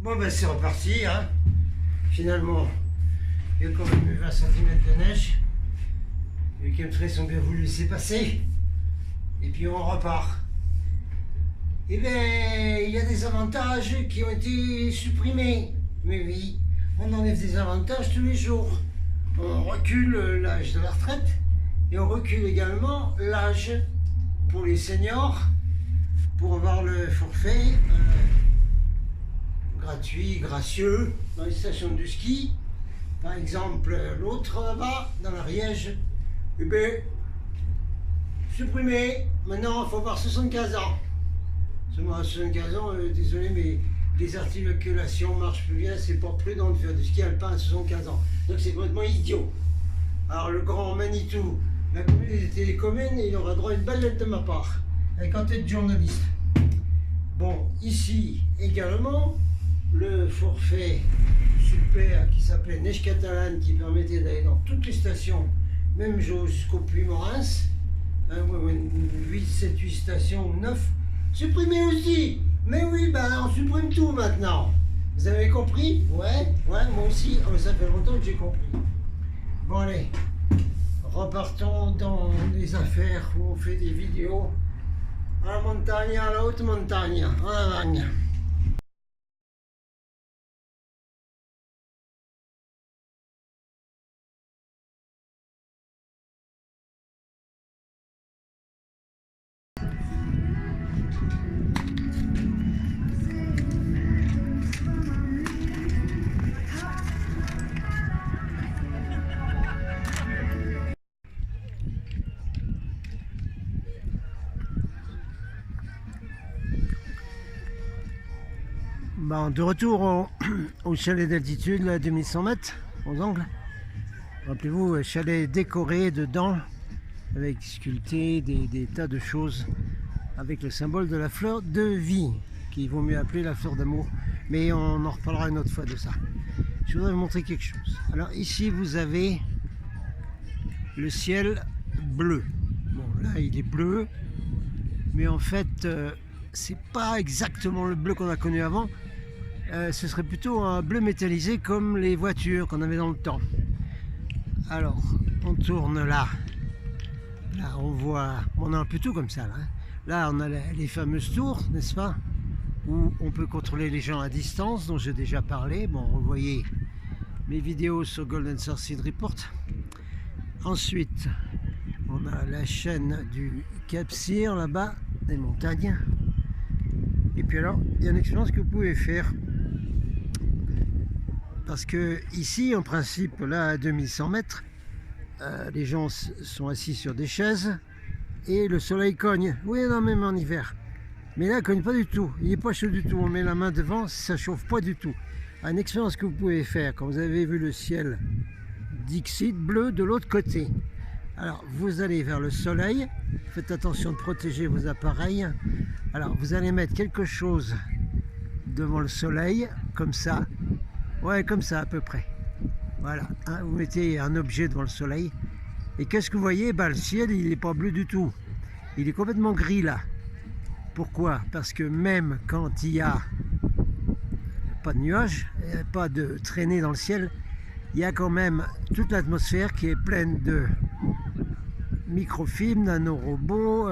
Bon ben c'est reparti, hein. Finalement, il y a quand même eu 20 cm de neige. Les chemtrails ont bien voulu laisser passer. Et puis on repart. Eh bien, il y a des avantages qui ont été supprimés. Mais oui, on enlève des avantages tous les jours. On recule l'âge de la retraite et on recule également l'âge pour les seniors pour avoir le forfait gratuit, gracieux dans les stations de ski. Par exemple, l'autre là-bas, dans l'Ariège, eh bien, supprimé. Maintenant, il faut avoir 75 ans. Seulement à 75 ans, désolé, mais les articulations ne marchent plus bien, c'est pas prudent de faire du ski alpin à 75 ans. Donc c'est complètement idiot. Alors le grand Manitou, la communauté des communes, il aura droit à une belle lettre de ma part, avec en tête journaliste. Bon, ici également, le forfait super qui s'appelait Neige Catalane, qui permettait d'aller dans toutes les stations, même jusqu'au Puy-Morens, 8, 7, 8 stations ou 9, supprimé aussi. Mais oui, ben on supprime tout maintenant. Vous avez compris? Ouais, moi aussi. Oh, ça fait longtemps que j'ai compris. Bon allez, repartons dans les affaires où on fait des vidéos à la montagne, à la haute montagne, en Allemagne. Bon, de retour au chalet d'altitude, là, 2100 mètres, aux Angles. Rappelez-vous, chalet décoré dedans, avec sculpté des tas de choses, avec le symbole de la fleur de vie, qu'il vaut mieux appeler la fleur d'amour. Mais on en reparlera une autre fois de ça. Je voudrais vous montrer quelque chose. Alors ici, vous avez le ciel bleu. Bon, là, il est bleu, mais en fait, c'est pas exactement le bleu qu'on a connu avant. Ce serait plutôt un bleu métallisé comme les voitures qu'on avait dans le temps. Alors, on tourne là. Là, on voit, on a un plutôt comme ça. Là, on a les fameuses tours, n'est-ce pas? Où on peut contrôler les gens à distance, dont j'ai déjà parlé. Bon, vous voyez mes vidéos sur Golden Sourcing Report. Ensuite, on a la chaîne du Cap Cyr, là-bas, des montagnes. Et puis alors, il y a une expérience que vous pouvez faire. Parce que ici, en principe, là, à 2100 mètres, les gens sont assis sur des chaises et le soleil cogne. Oui, non, même en hiver. Mais là, il ne cogne pas du tout. Il n'est pas chaud du tout. On met la main devant, ça ne chauffe pas du tout. Une expérience que vous pouvez faire quand vous avez vu le ciel Dixit bleu de l'autre côté. Alors, vous allez vers le soleil. Faites attention de protéger vos appareils. Alors, vous allez mettre quelque chose devant le soleil, comme ça. Ouais, comme ça à peu près. Voilà, hein, vous mettez un objet devant le soleil. Et qu'est-ce que vous voyez? Le ciel, il n'est pas bleu du tout. Il est complètement gris là. Pourquoi? Parce que même quand il n'y a pas de nuages, pas de traînées dans le ciel, il y a quand même toute l'atmosphère qui est pleine de microfilms, nanorobots,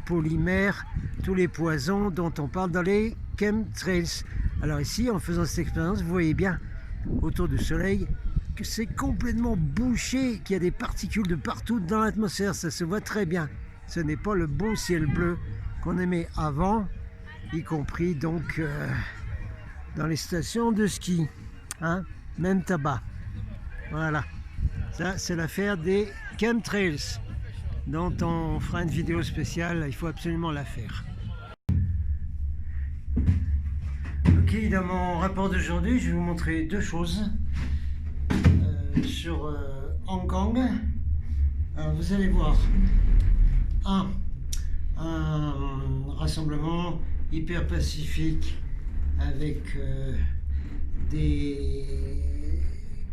polymères, tous les poisons dont on parle dans les chemtrails. Alors ici, en faisant cette expérience, vous voyez bien autour du soleil que c'est complètement bouché, qu'il y a des particules de partout dans l'atmosphère, ça se voit très bien. Ce n'est pas le beau ciel bleu qu'on aimait avant, y compris donc dans les stations de ski, hein, même tabac. Voilà, ça c'est l'affaire des chemtrails, dont on fera une vidéo spéciale, il faut absolument la faire. Ok, dans mon rapport d'aujourd'hui, je vais vous montrer deux choses sur Hong Kong. Alors, vous allez voir un rassemblement hyper pacifique avec des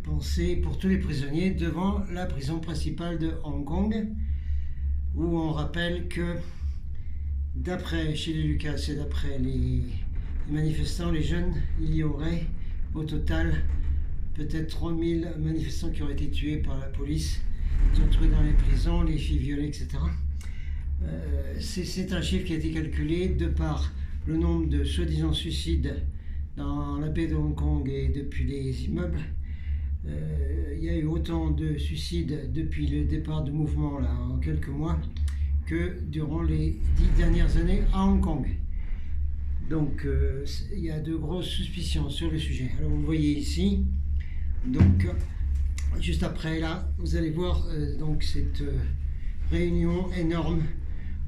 pensées pour tous les prisonniers devant la prison principale de Hong Kong, où on rappelle que d'après chez les Lucas et d'après les les manifestants, les jeunes, il y aurait au total peut-être 3000 manifestants qui auraient été tués par la police, retrouvés dans les prisons, les filles violées, etc. C'est un chiffre qui a été calculé de par le nombre de soi-disant suicides dans la baie de Hong Kong et depuis les immeubles. Il y a eu autant de suicides depuis le départ du mouvement là, en quelques mois que durant les 10 dernières années à Hong Kong. Donc il y a de grosses suspicions sur le sujet. Alors vous voyez ici, donc juste après là, vous allez voir donc cette réunion énorme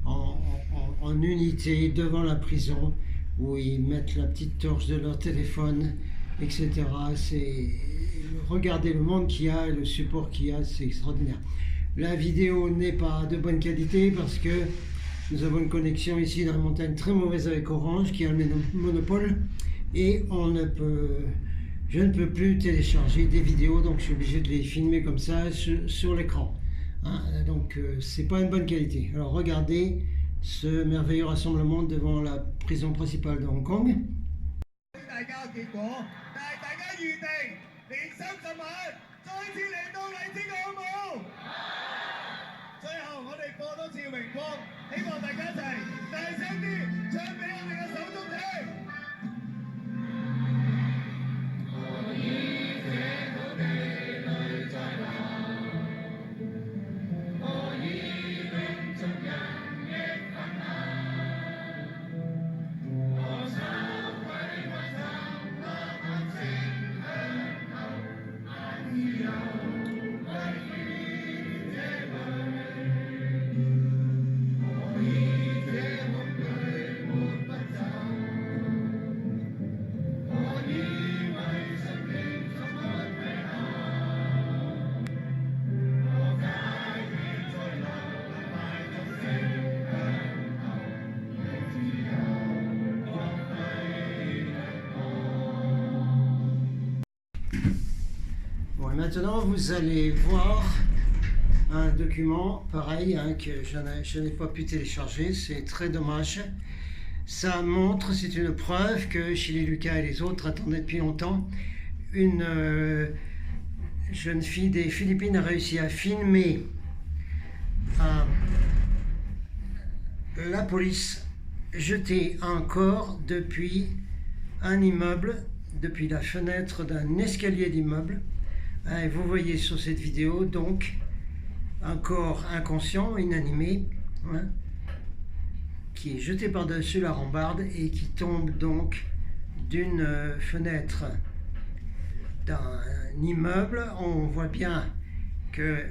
en unité devant la prison où ils mettent la petite torche de leur téléphone, etc. Regardez le monde qu'il y a, le support qu'il y a, c'est extraordinaire. La vidéo n'est pas de bonne qualité parce que nous avons une connexion ici dans la montagne très mauvaise avec Orange qui a le monopole et je ne peux plus télécharger des vidéos, donc je suis obligé de les filmer comme ça sur l'écran. Hein, donc c'est pas une bonne qualité. Alors regardez ce merveilleux rassemblement devant la prison principale de Hong Kong. Bon, et maintenant vous allez voir un document pareil hein, que je n'ai pas pu télécharger, c'est très dommage. Ça montre, c'est une preuve que Shelley Lucas et les autres attendaient depuis longtemps. Une jeune fille des Philippines a réussi à filmer la police jeter un corps depuis un immeuble, depuis la fenêtre d'un escalier d'immeuble. Et vous voyez sur cette vidéo donc un corps inconscient, inanimé, hein, qui est jeté par-dessus la rambarde et qui tombe donc d'une fenêtre d'un immeuble. On voit bien que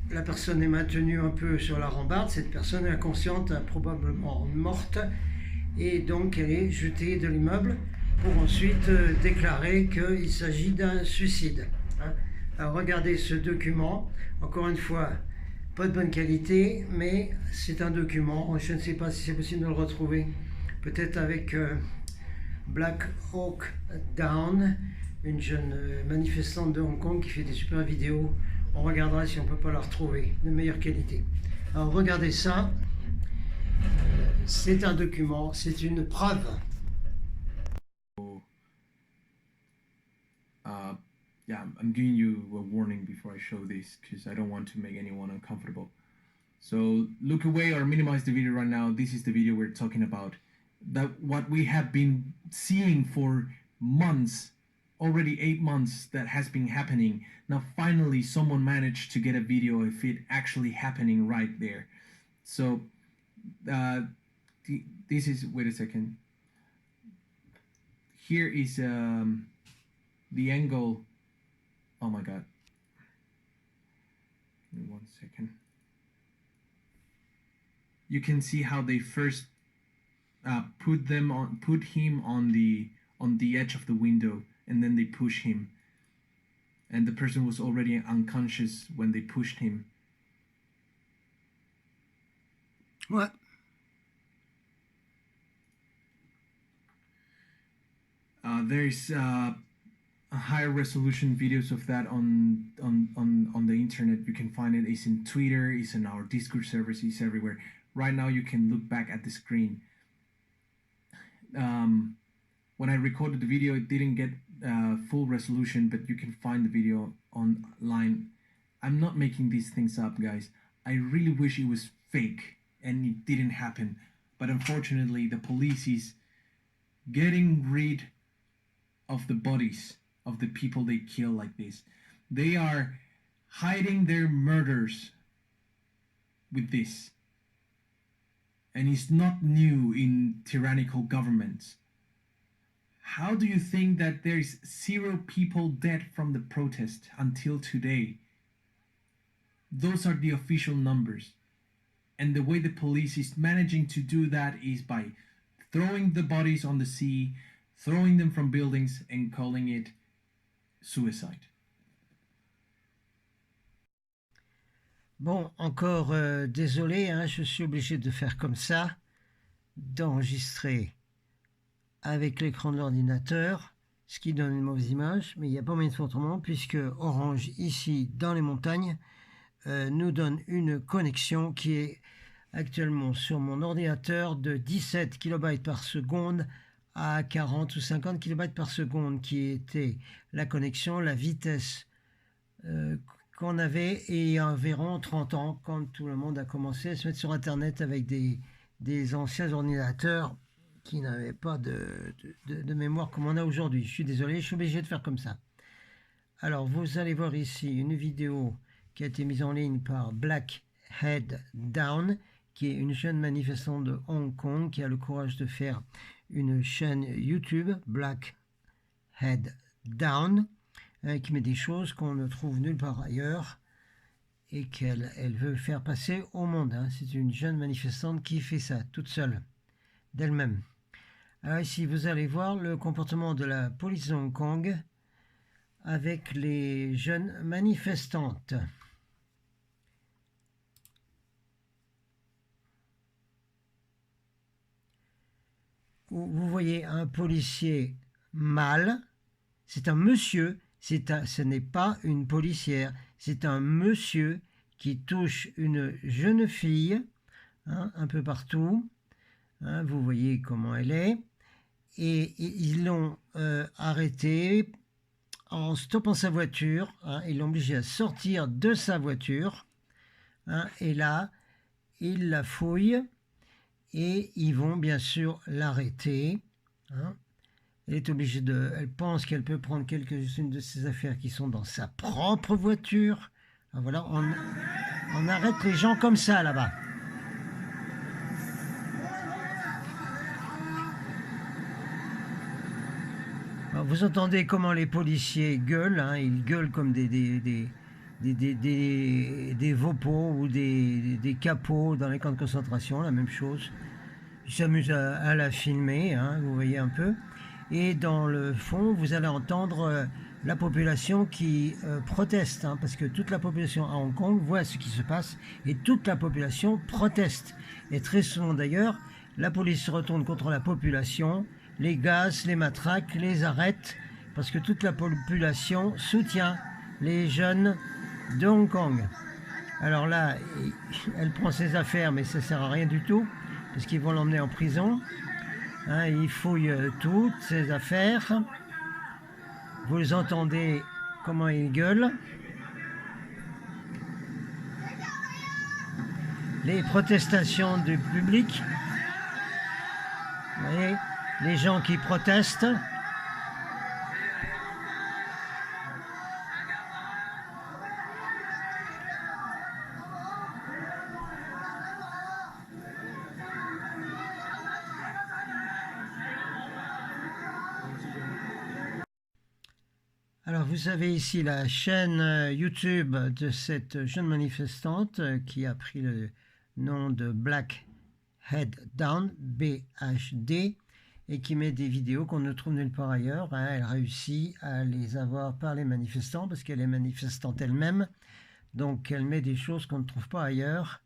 la personne est maintenue un peu sur la rambarde. Cette personne inconsciente, probablement morte, et donc elle est jetée de l'immeuble pour ensuite déclarer qu'il s'agit d'un suicide. Hein. Alors regardez ce document, encore une fois, pas de bonne qualité, mais c'est un document. Je ne sais pas si c'est possible de le retrouver. Peut-être avec Black Hawk Down, une jeune manifestante de Hong Kong qui fait des super vidéos. On regardera si on ne peut pas la retrouver de meilleure qualité. Alors regardez ça. C'est un document, c'est une preuve. Yeah, I'm giving you a warning before I show this because I don't want to make anyone uncomfortable. So look away or minimize the video right now. This is the video we're talking about. That what we have been seeing for months, already 8 months that has been happening. Now finally someone managed to get a video of it actually happening right there. So this is, wait a second. Here is the angle. Oh my god. Give me 1 second. You can see how they first put him on the edge of the window, and then they push him. And the person was already unconscious when they pushed him. What? There's higher resolution videos of that on the internet. You can find it. It's in Twitter, it's in our Discord servers, it's everywhere. Right now you can look back at the screen. when I recorded the video, it didn't get full resolution, but you can find the video online. I'm not making these things up, guys. I really wish it was fake and it didn't happen. But unfortunately, the police is getting rid of the bodies of the people they kill like this. They are hiding their murders with this. And it's not new in tyrannical governments. How do you think that there's 0 people dead from the protest until today? Those are the official numbers. And the way the police is managing to do that is by throwing the bodies on the sea, throwing them from buildings and calling it suicide. Bon, encore désolé, hein, je suis obligé de faire comme ça, d'enregistrer avec l'écran de l'ordinateur, ce qui donne une mauvaise image, mais il n'y a pas moyen de faire autrement, puisque Orange, ici, dans les montagnes, nous donne une connexion qui est actuellement sur mon ordinateur de 17 kB par seconde à 40 ou 50 kB par seconde, qui était la connexion, la vitesse qu'on avait il y a environ 30 ans, quand tout le monde a commencé à se mettre sur Internet avec des anciens ordinateurs qui n'avaient pas de mémoire comme on a aujourd'hui. Je suis désolé, je suis obligé de faire comme ça. Alors, vous allez voir ici une vidéo qui a été mise en ligne par Black Head Down, qui est une jeune manifestante de Hong Kong qui a le courage de faire une chaîne YouTube, Black Head Down, qui met des choses qu'on ne trouve nulle part ailleurs et qu'elle veut faire passer au monde. Hein. C'est une jeune manifestante qui fait ça, toute seule, d'elle-même. Alors ici, vous allez voir le comportement de la police de Hong Kong avec les jeunes manifestantes. Vous voyez un policier mâle, c'est un monsieur, ce n'est pas une policière, c'est un monsieur qui touche une jeune fille, hein, un peu partout, hein, vous voyez comment elle est, et ils l'ont arrêté en stoppant sa voiture, hein, ils l'ont obligé à sortir de sa voiture, hein, et là, ils la fouillent, et ils vont bien sûr l'arrêter. Hein. Elle est obligée elle pense qu'elle peut prendre quelques-unes de ses affaires qui sont dans sa propre voiture. Alors voilà, on arrête les gens comme ça là-bas. Vous entendez comment les policiers gueulent, hein, ils gueulent comme des vaupeaux ou des capots dans les camps de concentration, la même chose. Ils s'amusent à la filmer, hein, vous voyez un peu. Et dans le fond, vous allez entendre la population qui proteste, hein, parce que toute la population à Hong Kong voit ce qui se passe et toute la population proteste. Et très souvent d'ailleurs, la police se retourne contre la population, les gaz, les matraques, les arrête, parce que toute la population soutient les jeunes de Hong Kong. Alors là, elle prend ses affaires, mais ça ne sert à rien du tout, parce qu'ils vont l'emmener en prison. Hein, ils fouillent toutes ses affaires. Vous entendez comment ils gueulent. Les protestations du public. Vous voyez, les gens qui protestent. Alors vous avez ici la chaîne YouTube de cette jeune manifestante qui a pris le nom de Black Head Down, BHD, et qui met des vidéos qu'on ne trouve nulle part ailleurs. Hein. Elle réussit à les avoir par les manifestants parce qu'elle est manifestante elle-même. Donc elle met des choses qu'on ne trouve pas ailleurs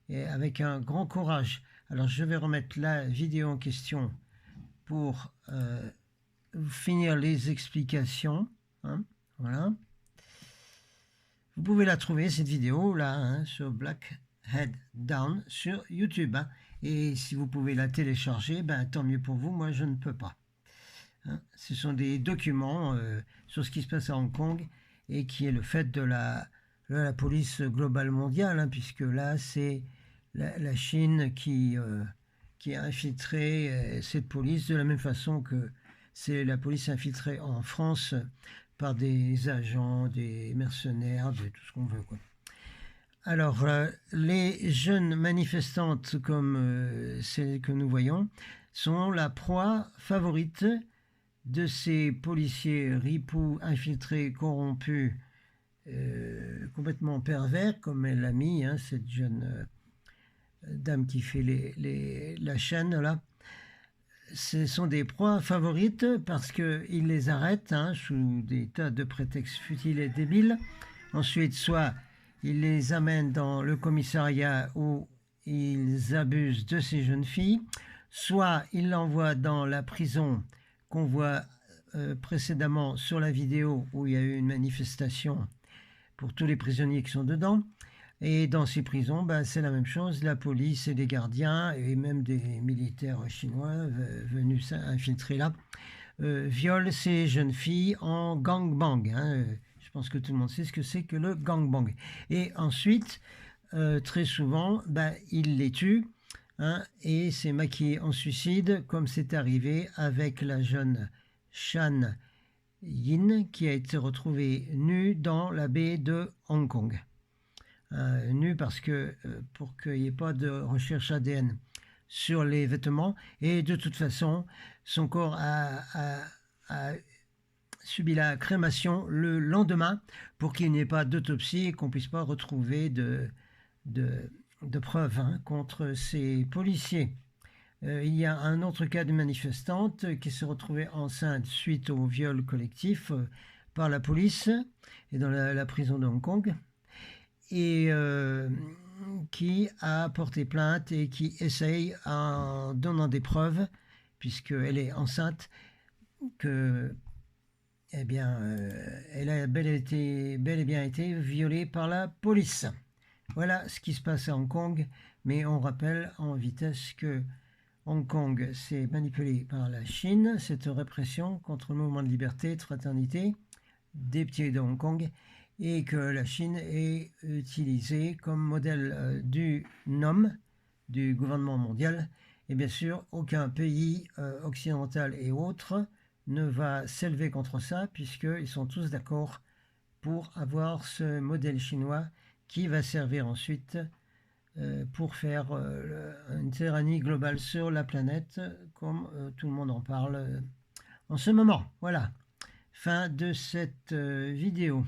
et avec un grand courage. Alors je vais remettre la vidéo en question pour finir les explications. Hein, voilà. Vous pouvez la trouver cette vidéo là, hein, sur Black Head Down sur YouTube. Hein, et si vous pouvez la télécharger, ben, tant mieux pour vous, moi je ne peux pas. hein. Ce sont des documents sur ce qui se passe à Hong Kong et qui est le fait de la police globale mondiale, hein, puisque là, c'est la Chine qui a infiltré cette police de la même façon que c'est la police infiltrée en France par des agents, des mercenaires, de tout ce qu'on veut, quoi. Alors, les jeunes manifestantes comme celles que nous voyons sont la proie favorite de ces policiers ripoux, infiltrés, corrompus, complètement pervers, comme elle l'a mis, hein, cette jeune dame qui fait la chaîne là. Ce sont des proies favorites parce qu'ils les arrêtent, hein, sous des tas de prétextes futiles et débiles. Ensuite, soit ils les amènent dans le commissariat où ils abusent de ces jeunes filles, soit ils l'envoient dans la prison qu'on voit précédemment sur la vidéo où il y a eu une manifestation pour tous les prisonniers qui sont dedans. Et dans ces prisons, ben, c'est la même chose, la police et les gardiens, et même des militaires chinois venus infiltrer là, violent ces jeunes filles en gangbang. Hein. Je pense que tout le monde sait ce que c'est que le gangbang. Et ensuite, très souvent, ben, ils les tuent, hein, et c'est maquillé en suicide, comme c'est arrivé avec la jeune Shan Yin, qui a été retrouvée nue dans la baie de Hong Kong. Nue parce que pour qu'il n'y ait pas de recherche ADN sur les vêtements, et de toute façon son corps a subi la crémation le lendemain pour qu'il n'y ait pas d'autopsie et qu'on ne puisse pas retrouver de preuves, hein, contre ces policiers. Il y a un autre cas de manifestante qui s'est retrouvée enceinte suite au viol collectif par la police et dans la prison de Hong Kong, et qui a porté plainte et qui essaye, en donnant des preuves, puisqu'elle est enceinte, que eh bien, elle a bel et bien été violée par la police. Voilà ce qui se passe à Hong Kong, mais on rappelle en vitesse que Hong Kong s'est manipulé par la Chine, cette répression contre le mouvement de liberté et de fraternité des petits de Hong Kong, et que la Chine est utilisée comme modèle du NOM, du gouvernement mondial. Et bien sûr, aucun pays occidental et autres ne va s'élever contre ça, puisqu'ils sont tous d'accord pour avoir ce modèle chinois qui va servir ensuite pour faire une tyrannie globale sur la planète, comme tout le monde en parle en ce moment. Voilà, fin de cette vidéo.